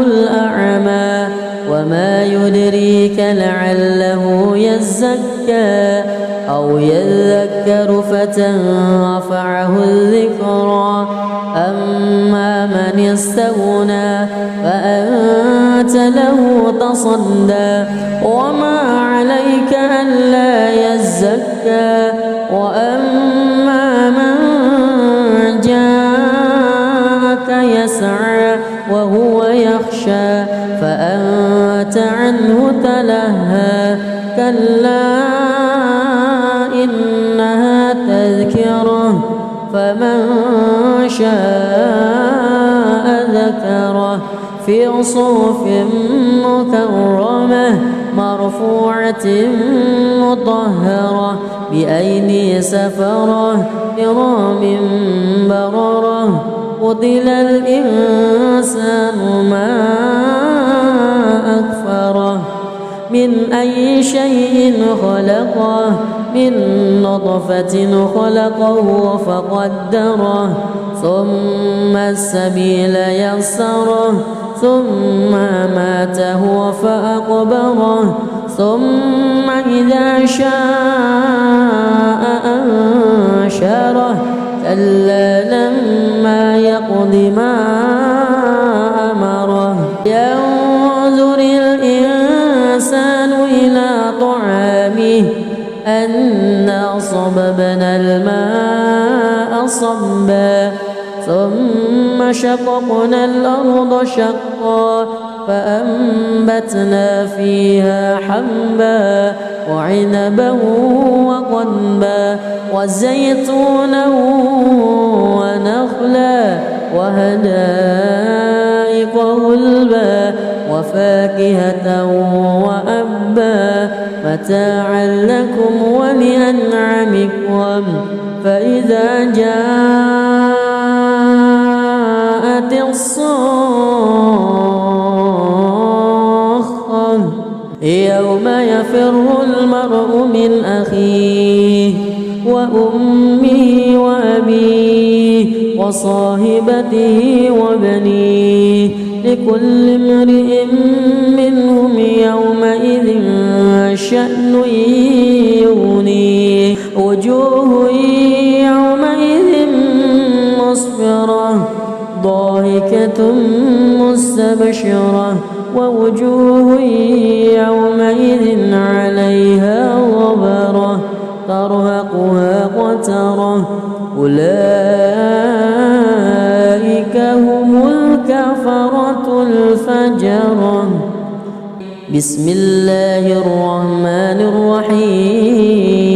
الأعمى وما يدريك لعله يزكى أو يذكر فتنفعه الذكرى أما من استغنى فأنت له تصدى وما عليك ألا يزكى وأما من جاءك يسعى وهو يخشى فأنت عنه تلهى كلا إنها تذكرة فمن شاء ذكره في صحف مكرمة مرفوعة مطهرة بأيدي سفرة كرام بررة قتل الإنسان ما أكفره من أي شيء خلقه من نطفة خلقه فقدره ثم السبيل يسره ثم ماته فأقبره ثم إذا شاء أنشره كلا لما يقض ما أمره ينظر الإنسان إلى طعامه أنا صببنا الماء صبا ثم شققنا الأرض شقا فأنبتنا فيها حبا وعنبا وقضبا وزيتونا ونخلا وحدائق غلبا وفاكهة وأبا متاعا لكم ولأنعامكم فإذا جاءت الصاخة يوم يفر المرء من أخيه وأمه وأبيه وصاحبته وبنيه لكل امرئ منهم يومئذ شأن يغنيه وجوه يومئذ مسفرة ضاحكة مستبشرة ووجوه يومئذ عليها غبرة ترهقها قترة أولئك هم الكفرة الفجرة بسم الله الرحمن الرحيم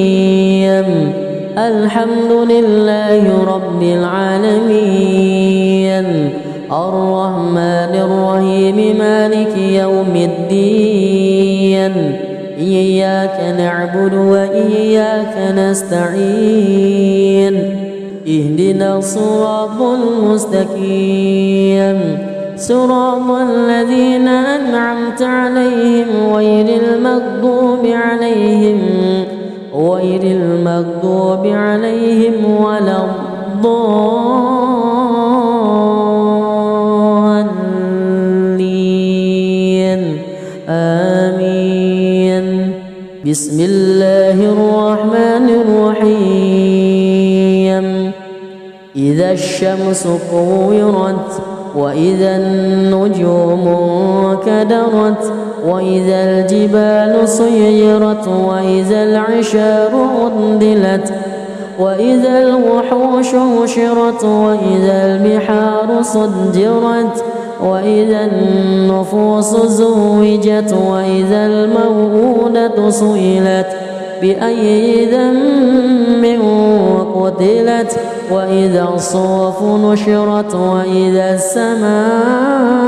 الحمد لله رب العالمين الرحمن الرحيم مالك يوم الدين إياك نعبد وإياك نستعين اهدنا الصراط المستقيم صراط الذين أنعمت عليهم غير المغضوب عليهم ولا الضالين آمين بسم الله الرحمن الرحيم إذا الشمس كورت وإذا النجوم كدرت وإذا الجبال سيرت وإذا العشار عطلت وإذا الوحوش حشرت وإذا البحار سجرت وإذا النفوس زوجت وإذا الموءودة سئلت بأي ذنب قتلت وإذا الصحف نشرت وإذا السماء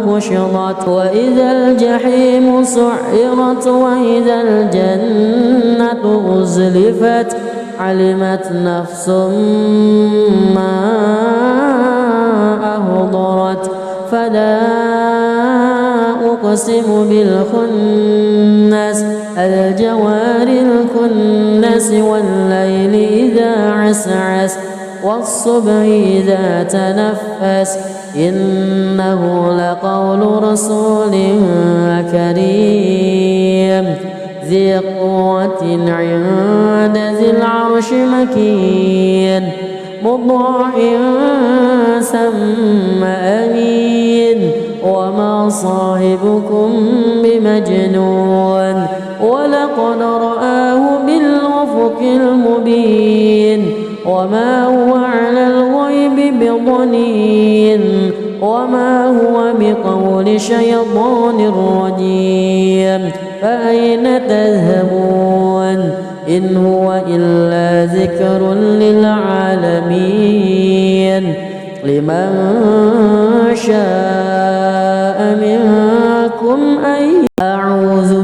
كشطت وإذا الجحيم سعرت وإذا الجنة أزلفت علمت نفس ما أهضرت فلا أقسم بالخنس الجوار الكنس والليل إذا عسعس والصبح إذا تنفس إنه لقول رسول كريم ذي قوة عند ذي العرش مكين مطاع ثم أمين وما صاحبكم بمجنون ولقد رآه بالأفق المبين وما هو على الغيب بضنين وما هو بقول شيطان رجيم فأين تذهبون إن هو إلا ذكر للعالمين لمن شاء منكم أن أعوذ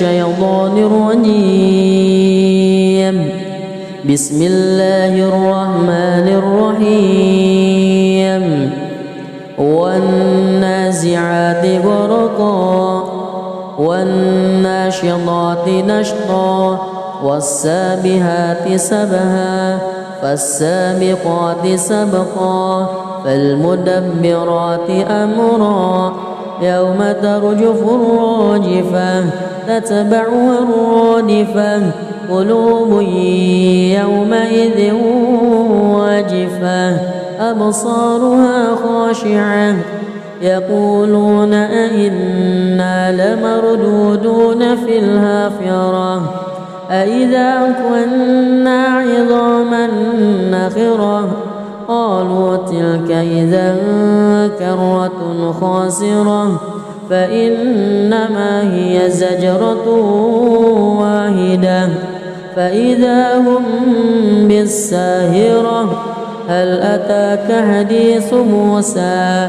الشيطان الرجيم. بسم الله الرحمن الرحيم. والنازعات غرقا والناشطات نشطا والسابحات سبها فالسابقات سبقا فالمدبرات أمرا يوم ترجف الراجفة تتبعها الرادفة قلوب يومئذ واجفة أبصارها خاشعة يقولون أئنا لمردودون في الحافرة أئذا كنا عظاما نخرة قالوا تلك إذا كرة خاسرة فإنما هي زجرة واحدة فإذا هم بالساهرة هل أتاك حديث موسى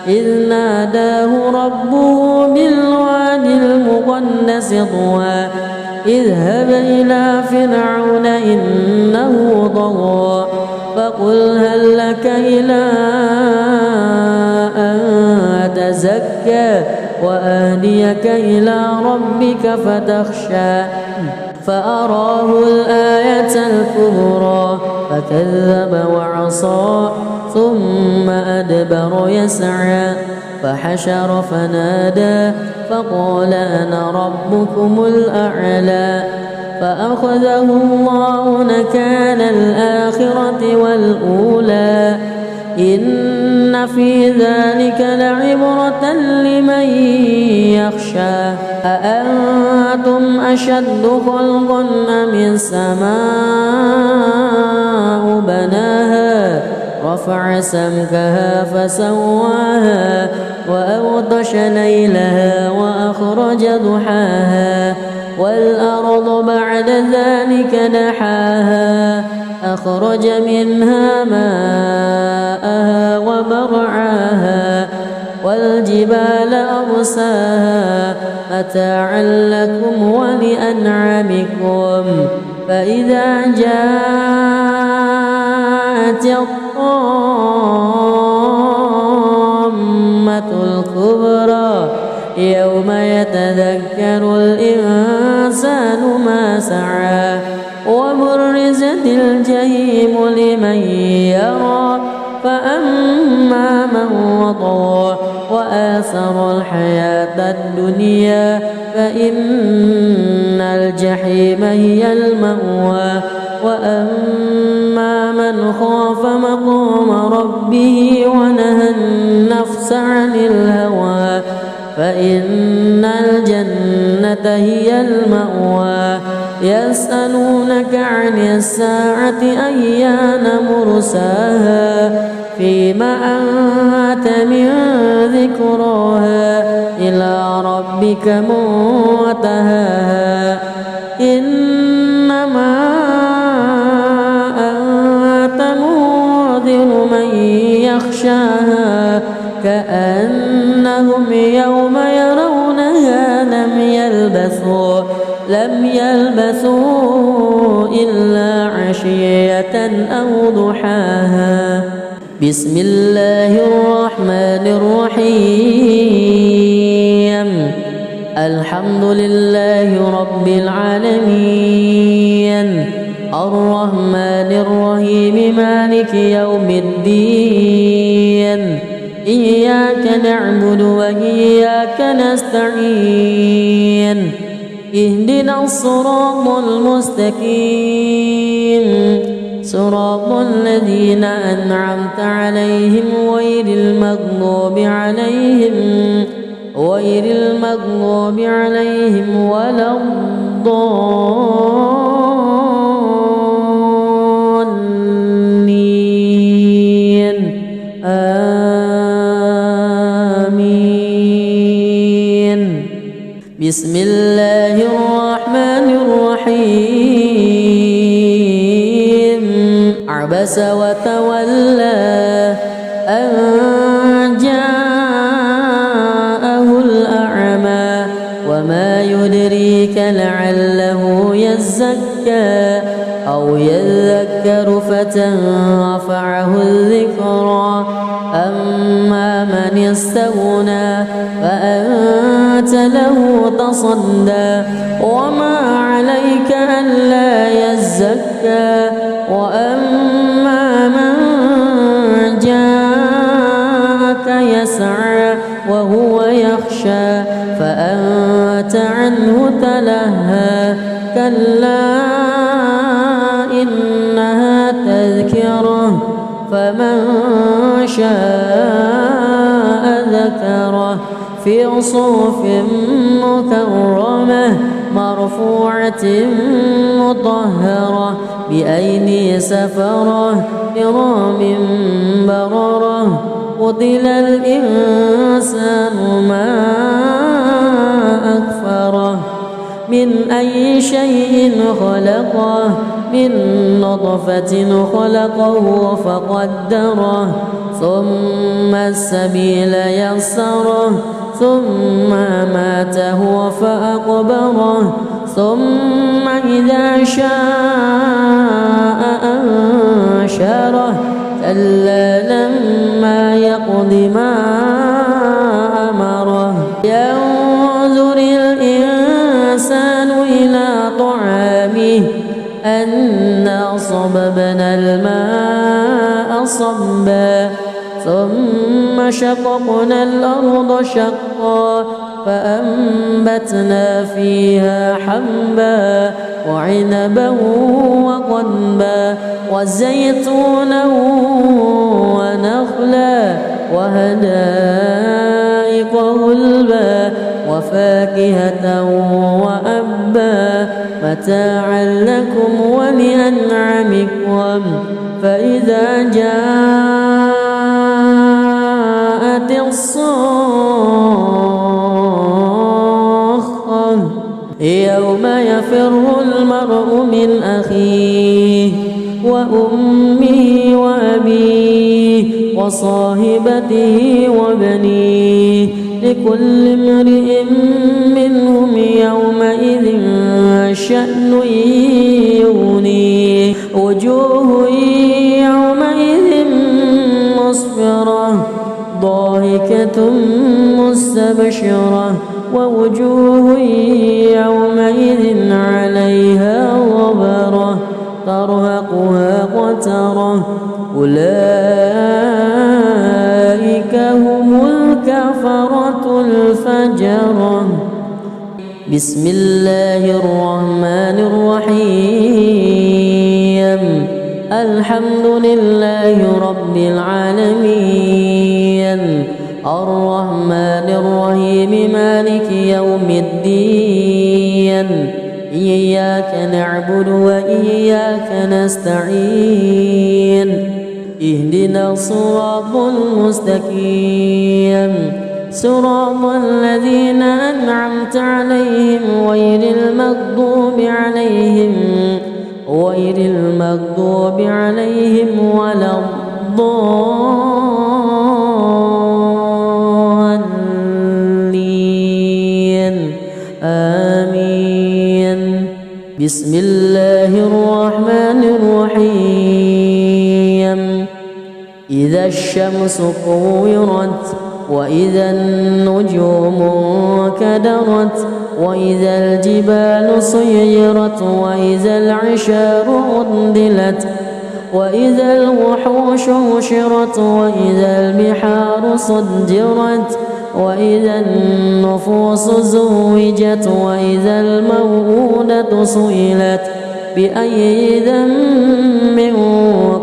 إذ ناداه ربه بالوادي المقدس طوى اذهب إلى فرعون إنه طغى فقل هل لك إلى أن تزكى وأهديك إلى ربك فتخشى فأراه الآية الكبرى فكذب وعصى ثم أدبر يسعى فحشر فنادى فقال أنا ربكم الأعلى فأخذه الله نكال الآخرة والأولى إن في ذلك لعبرة لمن يخشى أأنتم أشد خلقا أم السماء بناها رفع سمكها فسواها وأغطش ليلها وأخرج ضحاها والأرض بعد ذلك دحاها أخرج منها ماءها ومرعاها والجبال أرساها متاعا لكم ولأنعامكم فإذا جاءت الطامة الكبرى يوم يتذكر الإنسان ما سعى وبرزت الجحيم لمن يرى فأما من وطغى وآثر الحياة الدنيا فإن الجحيم هي المأوى وأما من خاف مقام ربه ونهى النفس عن الهوى فإن الجنة هي المأوى يسألونك عن الساعة أيان مرساها فيما أنت من ذكراها إلى ربك منتهاها إنما أنت منذر من يخشاها كأنهم يوم يرونها لم يلبثوا إلا عشية أو ضحاها بسم الله الرحمن الرحيم الحمد لله رب العالمين الرحمن الرحيم مالك يوم الدين إياك نعبد وإياك نستعين اهدنا الصراط المستقيم صراط الذين أنعمت عليهم غير المغضوب عليهم ولا الضالين آمين بسم الله الرحمن الرحيم عبس وتولى أن جاءه الأعمى وما يدريك يزكى أو يذكر فتنفعه الذكرى أما من استغنى فأنت له تصدى وما عليك ألا يزكى وأما من جاءك يسعى وهو يخشى فأنت عنه تلهى كلا إنها تذكرة فمن شاء ذكره في صحف مكرمة مرفوعة مطهرة بأيدي سفرة كرام بررة قتل الإنسان ما أكفره من أي شيء خلقه من نطفة خلقه فقدره ثم السبيل يسره ثم ماته فأقبره ثم إذا شاء أنشره كلا لما يقض ما أمره ينظر الإنسان إلى طعامه أنا صببنا الماء صبا ثم شققنا الأرض شقا فأنبتنا فيها حبا وعنبا وقضبا وزيتونا ونخلا وحدائق غلبا وفاكهة وأبا متاعا لكم ولأنعامكم فإذا جاءت الصاخة يوم يفر المرء من أخيه وأمه وأبيه وصاحبته وبنيه لكل امرئ منهم يومئذ شأن يغنيه وجوه يومئذ مسفرة ضاحكة مستبشرة ووجوه يومئذ عليها غبرة ترهقها قترة أولئك هم الكفرة الفجرة بسم الله الرحمن الرحيم الحمد لله رب العالمين الرحمن الرحيم مالك يوم الدين إياك نعبد وإياك نستعين اهدنا الصراط المستقيم صراط الذين أنعمت عليهم غير المغضوب عليهم ولا الضالين آمين بسم الله الرحمن الرحيم إذا الشمس كورت وإذا النجوم انكدرت وإذا الجبال سيرت وإذا العشار عطلت وإذا الوحوش حشرت وإذا البحار سجرت وإذا النفوس زوجت وإذا الموءودة سئلت بأي ذنب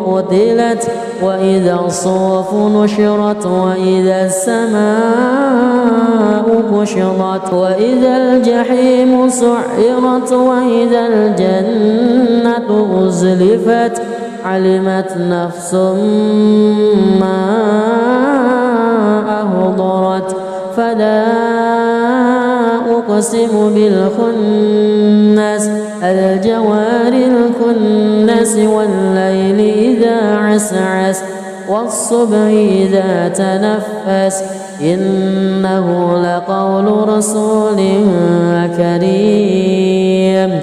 قتلت وإذا الصحف نشرت وإذا السماء كشطت وإذا الجحيم سعرت وإذا الجنة أزلفت علمت نفس ما أهضرت فلا أقسم بالخنس الجوار الكنس والليل إذا عسعس والصبح إذا تنفس إنه لقول رسول كريم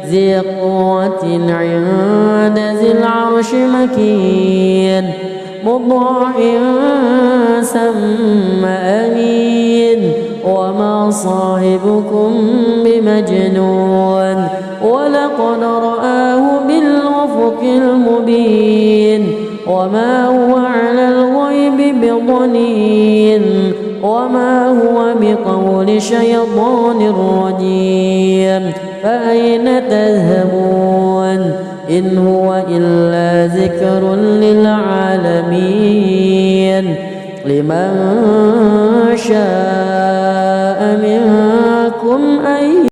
ذي قوة عند ذي العرش مكين مطاع ثم أمين وما صاحبكم بمجنون ولقد رآه بالأفق المبين وما هو على الغيب بضنين وما هو بقول شيطان رجيم فأين تذهبون إن هو إلا ذكر للعالمين لمن شاء منكم أن